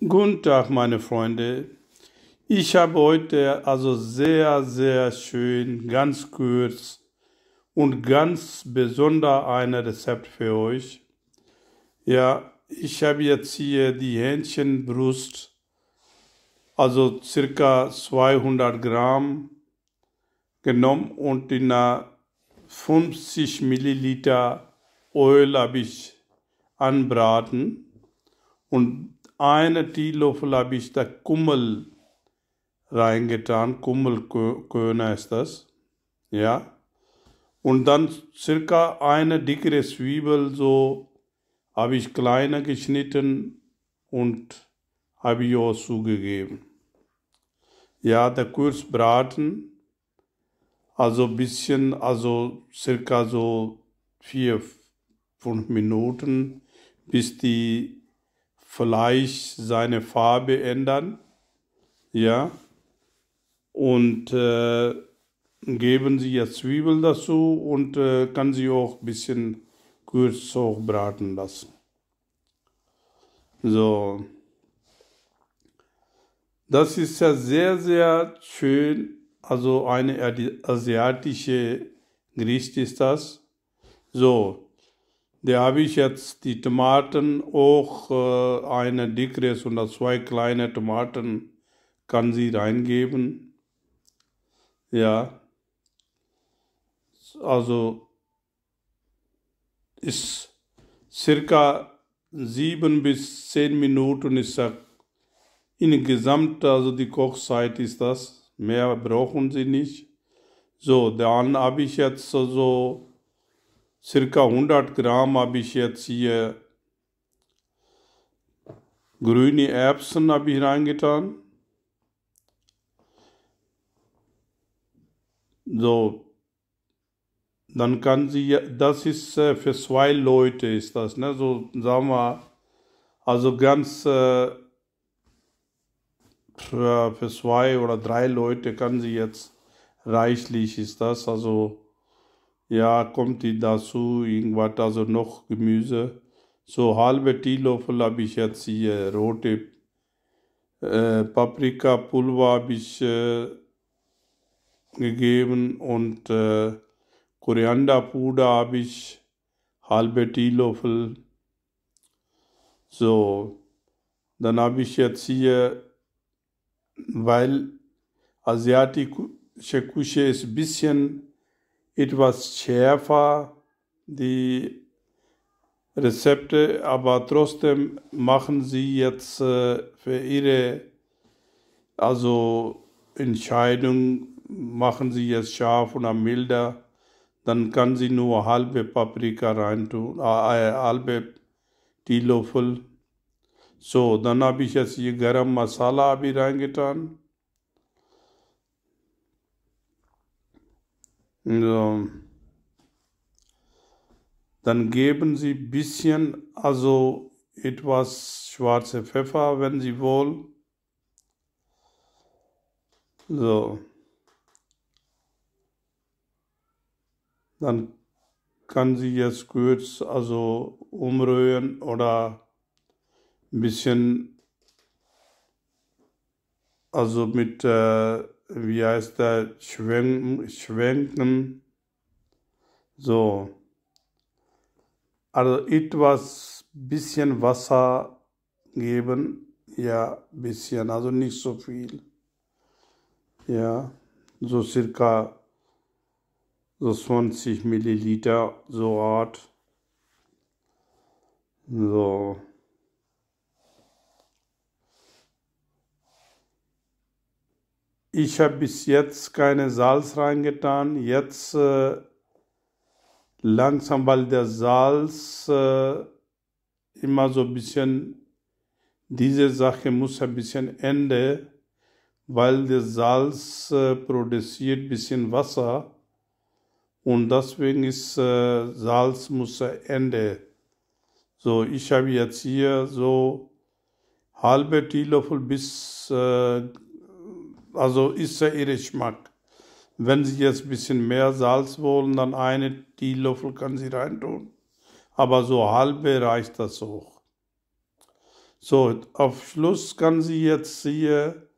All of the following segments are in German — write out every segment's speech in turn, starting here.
Guten Tag, meine Freunde. Ich habe heute also sehr schön, ganz kurz und ganz besonder ein Rezept für euch. Ja, ich habe jetzt hier die Hähnchenbrust, also circa 200 Gramm genommen und in 50 Milliliter Öl habe ich anbraten und einen Teelöffel habe ich da Kummel reingetan, Kummelkörner ist das, ja. Und dann circa eine dickere Zwiebel, so habe ich kleiner geschnitten und habe ich auch zugegeben. Ja, da kurz braten, also ein bisschen, also circa so 4-5 Minuten, bis die Fleisch seine Farbe ändern, ja. Und geben Sie jetzt Zwiebel dazu und kann sie auch ein bisschen kurz hochbraten lassen. So, das ist ja sehr schön, also eine asiatische Gericht ist das. So, da habe ich jetzt die Tomaten auch eine dickere und 2 kleine Tomaten kann sie reingeben. Ja, also ist circa 7 bis 10 Minuten ist ja insgesamt, also die Kochzeit ist das. Mehr brauchen Sie nicht. So, dann habe ich jetzt so circa 100 Gramm habe ich jetzt hier grüne Erbsen habe ich reingetan. So, dann kann sie, das ist für 2 Leute ist das, ne? So sagen wir, also ganz für 2 oder 3 Leute kann sie jetzt reichlich ist das, also ja, kommt die dazu, irgendwas, also noch Gemüse. So halbe Teelöffel habe ich jetzt hier rote Paprikapulver habe ich gegeben und Korianderpuder habe ich halbe Teelöffel. So, dann habe ich jetzt hier, weil asiatische Küche ist ein bisschen etwas schärfer, die Rezepte, aber trotzdem machen sie jetzt für ihre Entscheidung, machen sie jetzt scharf oder milder, dann kann sie nur halbe Paprika reintun, halbe Teelöffel. So, dann habe ich jetzt hier Garam Masala habe ich reingetan. So. Dann geben Sie ein bisschen, also etwas schwarze Pfeffer, wenn Sie wollen. So. Dann kann sie jetzt kurz also umrühren oder ein bisschen, also mit, wie heißt der, schwenken. So. Also etwas bisschen Wasser geben, ja, bisschen, also nicht so viel. Ja, so circa so 20 Milliliter, so Art. So. Ich habe bis jetzt keine Salz reingetan. Jetzt langsam, weil der Salz immer so ein bisschen, diese Sache muss ein bisschen Ende, weil der Salz produziert ein bisschen Wasser und deswegen ist Salz muss Ende. So, ich habe jetzt hier so halbe Teelöffel bis, also ist ja Ihr Geschmack. Wenn Sie jetzt ein bisschen mehr Salz wollen, dann eine Teelöffel kann Sie reintun. Aber so halbe reicht das auch. So, auf Schluss kann sie jetzt hier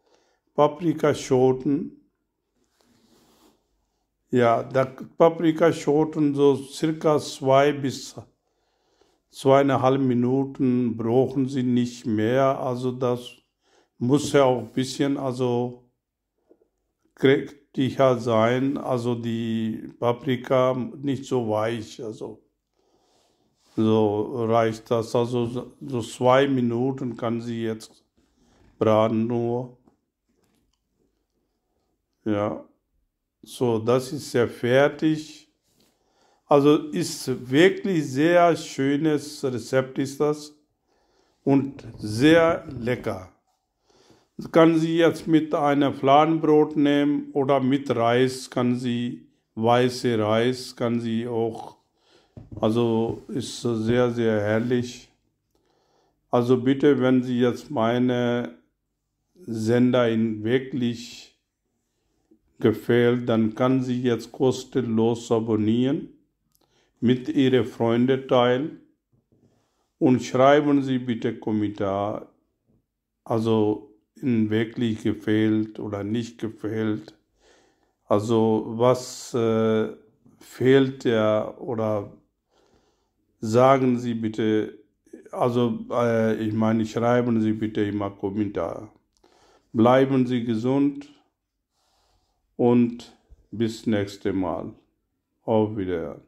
Paprikaschoten. Ja, Paprikaschoten so circa 2 bis 2,5 Minuten brauchen Sie nicht mehr. Also das muss ja auch ein bisschen kräftiger sein. Also die Paprika nicht so weich. Also so reicht das. Also so 2 Minuten kann sie jetzt braten nur. Ja, so das ist ja fertig. Also ist wirklich sehr schönes Rezept ist das und sehr lecker. Das kann sie jetzt mit einem Fladenbrot nehmen oder mit Reis kann sie, weiße Reis kann sie auch, also ist sehr, sehr herrlich. Also bitte, wenn Sie jetzt meine Sender Ihnen wirklich gefällt, dann kann sie jetzt kostenlos abonnieren, mit Ihren Freunden teilen und schreiben Sie bitte Kommentar, also Ihnen wirklich gefällt oder nicht gefällt. Also was fehlt ja oder sagen Sie bitte, also ich meine, schreiben Sie bitte immer Kommentar. Bleiben Sie gesund und bis nächste Mal. Auf Wiedersehen.